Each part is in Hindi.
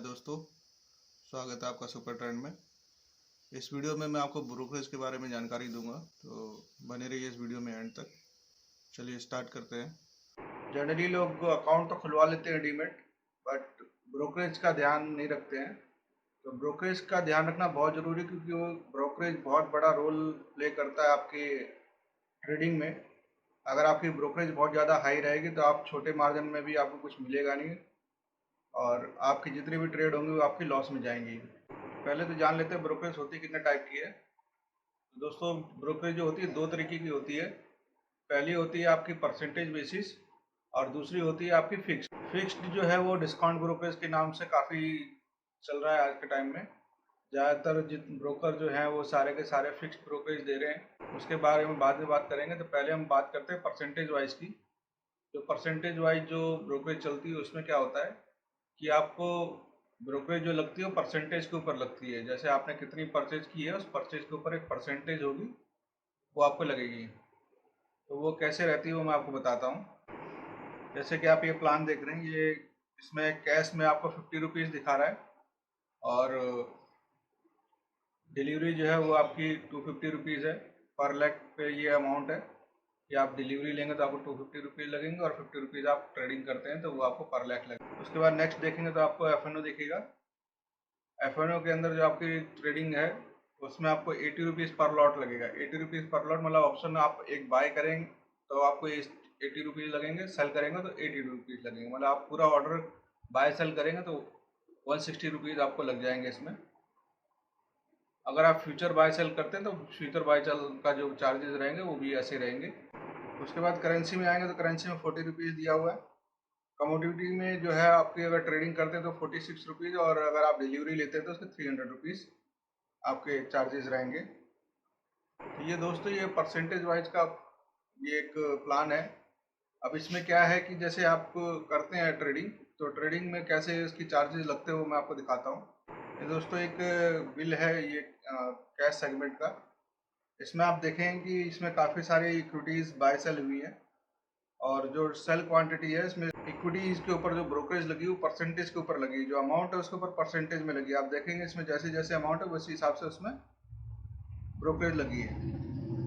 हाय दोस्तों, स्वागत है आपका सुपर ट्रेंड में। इस वीडियो में मैं आपको ब्रोकरेज के बारे में जानकारी दूंगा, तो बने रहिए इस वीडियो में एंड तक। चलिए स्टार्ट करते हैं। जनरली लोग अकाउंट तो खुलवा लेते हैं डीमैट, बट ब्रोकरेज का ध्यान नहीं रखते हैं। तो ब्रोकरेज का ध्यान रखना बहुत ज़रूरी है, क्योंकि वो ब्रोकरेज बहुत बड़ा रोल प्ले करता है आपके ट्रेडिंग में। अगर आपकी ब्रोकरेज बहुत ज़्यादा हाई रहेगी तो आप छोटे मार्जिन में भी आपको कुछ मिलेगा नहीं, और आपकी जितनी भी ट्रेड होंगी वो आपकी लॉस में जाएंगी। पहले तो जान लेते हैं ब्रोकरेज होती कितने टाइप की है। तो दोस्तों, ब्रोकरेज जो होती है दो तरीके की होती है। पहली होती है आपकी परसेंटेज बेसिस, और दूसरी होती है आपकी फिक्स्ड। फिक्स्ड जो है वो डिस्काउंट ब्रोकरेज के नाम से काफ़ी चल रहा है आज के टाइम में। ज़्यादातर जित ब्रोकर जो हैं वो सारे के सारे फिक्स्ड ब्रोकरेज दे रहे हैं। उसके बारे में बाद में बात करेंगे। तो पहले हम बात करते हैं परसेंटेज वाइज की। जो परसेंटेज वाइज जो ब्रोकरेज चलती है उसमें क्या होता है कि आपको ब्रोकरेज जो लगती है वो परसेंटेज के ऊपर लगती है। जैसे आपने कितनी परचेज की है उस परचेज के ऊपर एक परसेंटेज होगी, वो आपको लगेगी। तो वो कैसे रहती है वो मैं आपको बताता हूँ। जैसे कि आप ये प्लान देख रहे हैं, ये इसमें कैश में आपको 50 रुपीज़ दिखा रहा है, और डिलीवरी जो है वो आपकी 250 रुपीज़ है। पर लैख पे ये अमाउंट है कि आप डिलीवरी लेंगे तो आपको 250 रुपीज़ लगेंगे, और 50 रुपीज़ आप ट्रेडिंग करते हैं तो वो आपको पर लैख लगेगा। उसके बाद नेक्स्ट देखेंगे तो आपको एफ दिखेगा। एफ के अंदर जो आपकी ट्रेडिंग है उसमें आपको 80 रुपीज़ पर लॉट लगेगा। 80 रुपीज़ पर लॉट मतलब ऑप्शन में आप एक बाय करेंगे तो आपको 80 रुपीज़ लगेंगे, सेल करेंगे तो 80 रुपीज़ लगेंगे। मतलब आप पूरा ऑर्डर बाय सेल करेंगे तो 160 रुपीज़ आपको लग जाएंगे इसमें। अगर आप फ्यूचर बाय सेल करते हैं तो फ्यूचर बाय सेल का जो चार्जेस रहेंगे वो भी ऐसे रहेंगे। उसके बाद करेंसी में आएंगे तो करेंसी में 40 रुपीज़ दिया हुआ है। कमोडिटी में जो है आपकी अगर ट्रेडिंग करते हैं तो 46 रुपीज़, और अगर आप डिलीवरी लेते हैं तो उसके 300 रुपीज़ आपके चार्जेस रहेंगे। तो ये दोस्तों, ये परसेंटेज वाइज का ये एक प्लान है। अब इसमें क्या है कि जैसे आप करते हैं ट्रेडिंग, तो ट्रेडिंग में कैसे इसकी चार्जेस लगते हैं वो मैं आपको दिखाता हूँ। ये दोस्तों एक बिल है ये कैश सेगमेंट का। इसमें आप देखें कि इसमें काफ़ी सारी इक्विटीज़ बाय सेल हुई है, और जो सेल क्वांटिटी है इसमें इक्विटीज़ के ऊपर जो ब्रोकरेज लगी वो परसेंटेज के ऊपर लगी। जो अमाउंट है उसके ऊपर परसेंटेज में लगी। आप देखेंगे इसमें जैसे जैसे अमाउंट है उसी हिसाब से उसमें ब्रोकरेज लगी है।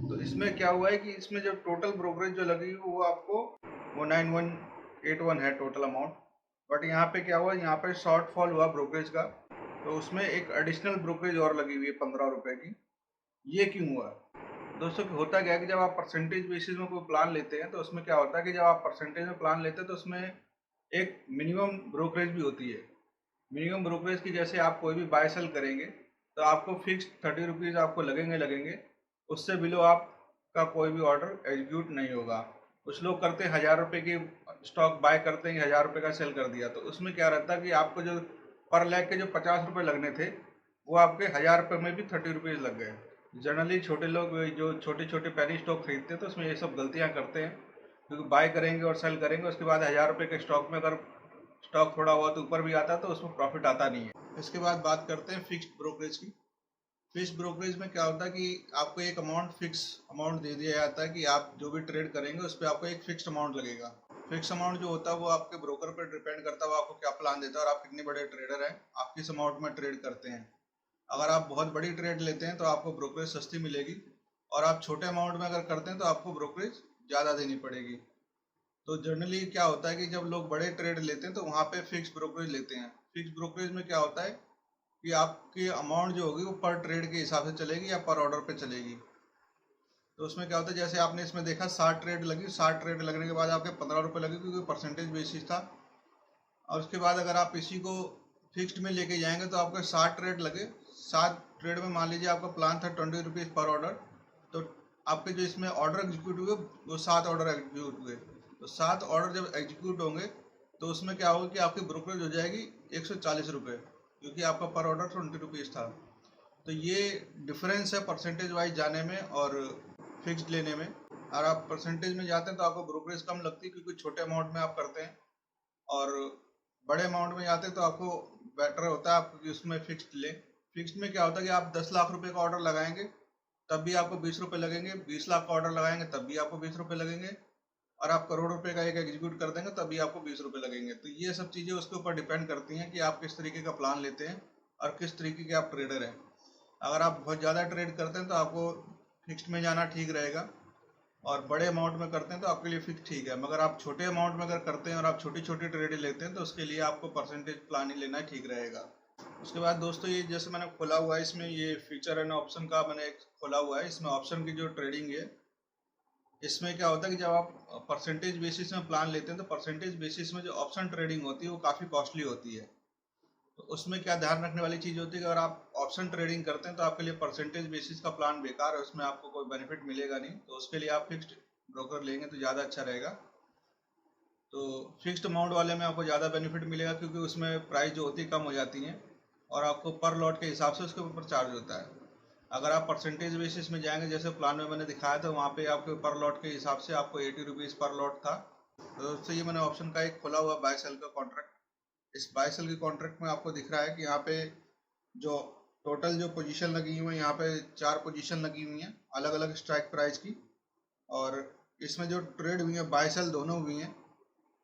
तो इसमें क्या हुआ है कि इसमें जो टोटल ब्रोकरेज जो लगी वो आपको 19181 है टोटल अमाउंट। बट यहाँ पे क्या हुआ, यहाँ पे शॉर्टफॉल हुआ ब्रोकरेज का, तो उसमें एक एडिशनल ब्रोकरेज और लगी हुई है 15 रुपये की। ये क्यों हुआ दोस्तों? होता क्या है कि जब आप परसेंटेज बेसिस में कोई प्लान लेते हैं तो उसमें क्या होता है कि जब आप परसेंटेज में प्लान लेते हैं तो उसमें एक मिनिमम ब्रोकरेज भी होती है। मिनिमम ब्रोकरेज की जैसे आप कोई भी बाय सेल करेंगे तो आपको फिक्स 30 रुपीज़ आपको लगेंगे। उससे बिलो आपका कोई भी ऑर्डर एग्जीक्यूट नहीं होगा। कुछ लोग करते हैं 1000 रुपये की स्टॉक बाय करते हैं, 1000 रुपये का सेल कर दिया, तो उसमें क्या रहता है कि आपको जो पर लैख के जो 50 रुपये लगने थे वो आपके 1000 रुपये में भी 30 रुपीज़ लग गए। जनरली छोटे लोग जो छोटे छोटे पैनी स्टॉक खरीदते हैं तो उसमें ये सब गलतियाँ करते हैं, क्योंकि बाय करेंगे और सेल करेंगे, उसके बाद 1000 रुपये के स्टॉक में अगर स्टॉक थोड़ा बहुत ऊपर भी आता है तो उसमें प्रॉफिट आता नहीं है। इसके बाद बात करते हैं फिक्स्ड ब्रोकरेज की। फिक्स्ड ब्रोकरेज में क्या होता है कि आपको एक अमाउंट फिक्स अमाउंट दे दिया जाता है कि आप जो भी ट्रेड करेंगे उस पर आपको एक फिक्स्ड अमाउंट लगेगा। फिक्स अमाउंट जो होता है वो आपके ब्रोकर पर डिपेंड करता है, वो आपको क्या प्लान देता है और आप कितने बड़े ट्रेडर हैं, आप किस अमाउंट में ट्रेड करते हैं। अगर आप बहुत बड़ी ट्रेड लेते हैं तो आपको ब्रोकरेज सस्ती मिलेगी, और आप छोटे अमाउंट में अगर करते हैं तो आपको ब्रोकरेज ज़्यादा देनी पड़ेगी। तो जनरली क्या होता है कि जब लोग बड़े ट्रेड लेते हैं तो वहाँ पे फिक्स ब्रोकरेज लेते हैं। फिक्स ब्रोकरेज में क्या होता है कि आपकी अमाउंट जो होगी वो पर ट्रेड के हिसाब से चलेगी या पर ऑर्डर पे चलेगी। तो उसमें क्या होता है, जैसे आपने इसमें देखा 60 ट्रेड लगी, 60 ट्रेड लगने के बाद आपके 15 रुपये लगे क्योंकि परसेंटेज बेसिस था। और उसके बाद अगर आप इसी को फिक्स्ड में लेके जाएंगे तो आपके 60 ट्रेड लगे। 7 ट्रेड में मान लीजिए आपका प्लान था 20 रुपीज़ पर ऑर्डर, तो आपके जो इसमें ऑर्डर एग्जीक्यूट हुए वो 7 ऑर्डर एग्जीक्यूट हुए। तो 7 ऑर्डर जब एग्जीक्यूट होंगे तो उसमें क्या होगा कि आपकी ब्रोकरेज हो जाएगी 140 रुपये, क्योंकि आपका पर ऑर्डर 20 रुपीज़ था। तो ये डिफरेंस है परसेंटेज वाइज जाने में और फिक्स्ड लेने में। अगर आप परसेंटेज में जाते हैं तो आपको ब्रोकरेज कम लगती है क्योंकि छोटे अमाउंट में आप करते हैं, और बड़े अमाउंट में जाते हैं तो आपको बेटर होता है आप उसमें फिक्स्ड लें। फिक्स्ड में क्या होता है कि आप 10 लाख रुपए का ऑर्डर लगाएंगे तब भी आपको 20 रुपये लगेंगे, 20 लाख का ऑर्डर लगाएंगे तब भी आपको 20 रुपये लगेंगे, और आप करोड़ रुपए का एक एग्जीक्यूट कर देंगे तभी आपको 20 रुपये लगेंगे। तो ये सब चीज़ें उसके ऊपर डिपेंड करती हैं कि आप किस तरीके का प्लान लेते हैं और किस तरीके के आप ट्रेडर हैं। अगर आप बहुत ज़्यादा ट्रेड करते हैं तो आपको फिक्स्ड में जाना ठीक रहेगा, और बड़े अमाउंट में करते हैं तो आपके लिए फिक्स ठीक है। मगर आप छोटे अमाउंट में अगर करते हैं और आप छोटी छोटी ट्रेड लेते हैं तो उसके लिए आपको परसेंटेज प्लान ही लेना ठीक रहेगा। उसके बाद दोस्तों, ये जैसे मैंने खोला हुआ है, इसमें ये फ्यूचर एंड ऑप्शन का मैंने एक खोला हुआ है। इसमें ऑप्शन की जो ट्रेडिंग है, इसमें क्या होता है कि जब आप परसेंटेज बेसिस में प्लान लेते हैं तो परसेंटेज बेसिस में जो ऑप्शन ट्रेडिंग होती है वो काफ़ी कॉस्टली होती है। तो उसमें क्या ध्यान रखने वाली चीज़ होती है कि अगर आप ऑप्शन ट्रेडिंग करते हैं तो आपके लिए परसेंटेज बेसिस का प्लान बेकार है, उसमें आपको कोई बेनिफिट मिलेगा नहीं। तो उसके लिए आप फिक्स्ड ब्रोकर लेंगे तो ज़्यादा अच्छा रहेगा। तो फिक्स्ड अमाउंट वाले में आपको ज़्यादा बेनिफिट मिलेगा क्योंकि उसमें प्राइस जो होती है कम हो जाती है और आपको पर लॉट के हिसाब से उसके ऊपर चार्ज होता है। अगर आप परसेंटेज बेसिस में जाएंगे जैसे प्लान में मैंने दिखाया था, वहाँ पे आपके पर लॉट के हिसाब से आपको 80 रुपीज़ पर लॉट था। तो दोस्तों, ये मैंने ऑप्शन का एक खोला हुआ बाय सेल का कॉन्ट्रैक्ट। इस बाय सेल के कॉन्ट्रैक्ट में आपको दिख रहा है कि यहाँ पे जो टोटल जो पोजीशन लगी हुई है, यहाँ पे 4 पोजीशन लगी हुई हैं अलग अलग स्ट्राइक प्राइस की। और इसमें जो ट्रेड हुई है बाय सेल दोनों हुई हैं।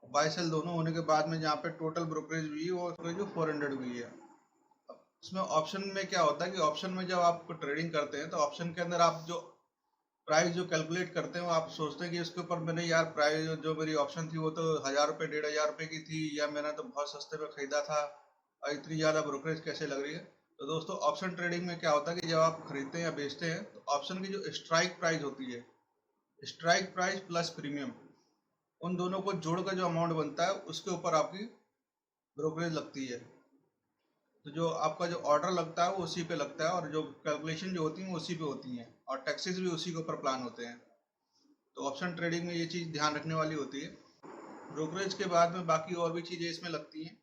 बाय सेल दोनों होने के बाद में जहाँ पे टोटल ब्रोकरेज हुई है वो जो 400 हुई है। इसमें ऑप्शन में क्या होता है कि ऑप्शन में जब आप ट्रेडिंग करते हैं तो ऑप्शन के अंदर आप जो प्राइस जो कैलकुलेट करते हैं वो आप सोचते हैं कि इसके ऊपर मैंने यार प्राइस जो मेरी ऑप्शन थी वो तो 1000 रुपये 1500 रुपये की थी, या मैंने तो बहुत सस्ते में खरीदा था और इतनी ज़्यादा ब्रोकरेज कैसे लग रही है। तो दोस्तों, ऑप्शन ट्रेडिंग में क्या होता है कि जब आप खरीदते हैं या बेचते हैं तो ऑप्शन की जो स्ट्राइक प्राइस होती है, स्ट्राइक प्राइस प्लस प्रीमियम, उन दोनों को जोड़कर जो अमाउंट बनता है उसके ऊपर आपकी ब्रोकरेज लगती है। तो जो आपका जो ऑर्डर लगता है वो उसी पे लगता है और जो कैलकुलेशन जो होती है वो उसी पे होती हैं और टैक्सेस भी उसी के ऊपर प्लान होते हैं। तो ऑप्शन ट्रेडिंग में ये चीज़ ध्यान रखने वाली होती है। ब्रोकरेज के बाद में बाकी और भी चीज़ें इसमें लगती हैं,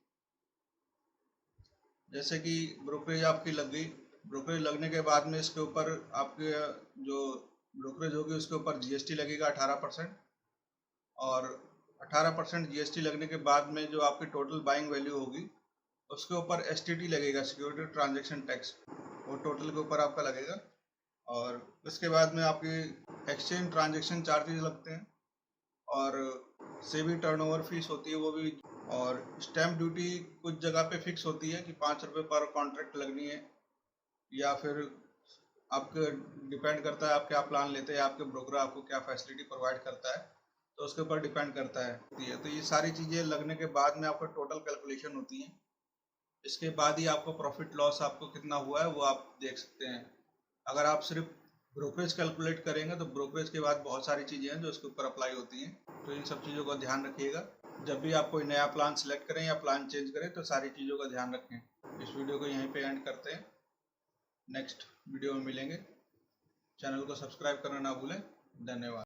जैसे कि ब्रोकरेज आपकी लग गई। ब्रोकरेज लगने के बाद में इसके ऊपर आपके जो ब्रोकरेज होगी उसके ऊपर जीएसटी लगेगा 18%। और 18% जीएसटी लगने के बाद में जो आपकी टोटल बाइंग वैल्यू होगी उसके ऊपर एसटीटी लगेगा, सिक्योरिटी ट्रांजैक्शन टैक्स, वो टोटल के ऊपर आपका लगेगा। और उसके बाद में आपकी एक्सचेंज ट्रांजैक्शन चार्जेस लगते हैं और सेबी टर्नओवर फीस होती है वो भी। और स्टैम्प ड्यूटी कुछ जगह पे फिक्स होती है कि 5 रुपये पर कॉन्ट्रैक्ट लगनी है, या फिर आपके डिपेंड करता है आप क्या प्लान लेते हैं, आपके ब्रोकर आपको क्या फैसिलिटी प्रोवाइड करता है, तो उसके ऊपर डिपेंड करता है। तो ये सारी चीज़ें लगने के बाद में आपका टोटल कैलकुलेशन होती है। इसके बाद ही आपको प्रॉफिट लॉस आपको कितना हुआ है वो आप देख सकते हैं। अगर आप सिर्फ ब्रोकरेज कैलकुलेट करेंगे तो ब्रोकरेज के बाद बहुत सारी चीज़ें हैं जो उसके ऊपर अप्लाई होती हैं। तो इन सब चीज़ों का ध्यान रखिएगा जब भी आप कोई नया प्लान सेलेक्ट करें या प्लान चेंज करें, तो सारी चीज़ों का ध्यान रखें। इस वीडियो को यहीं पे एंड करते हैं, नेक्स्ट वीडियो में मिलेंगे। चैनल को सब्सक्राइब करना ना भूलें। धन्यवाद।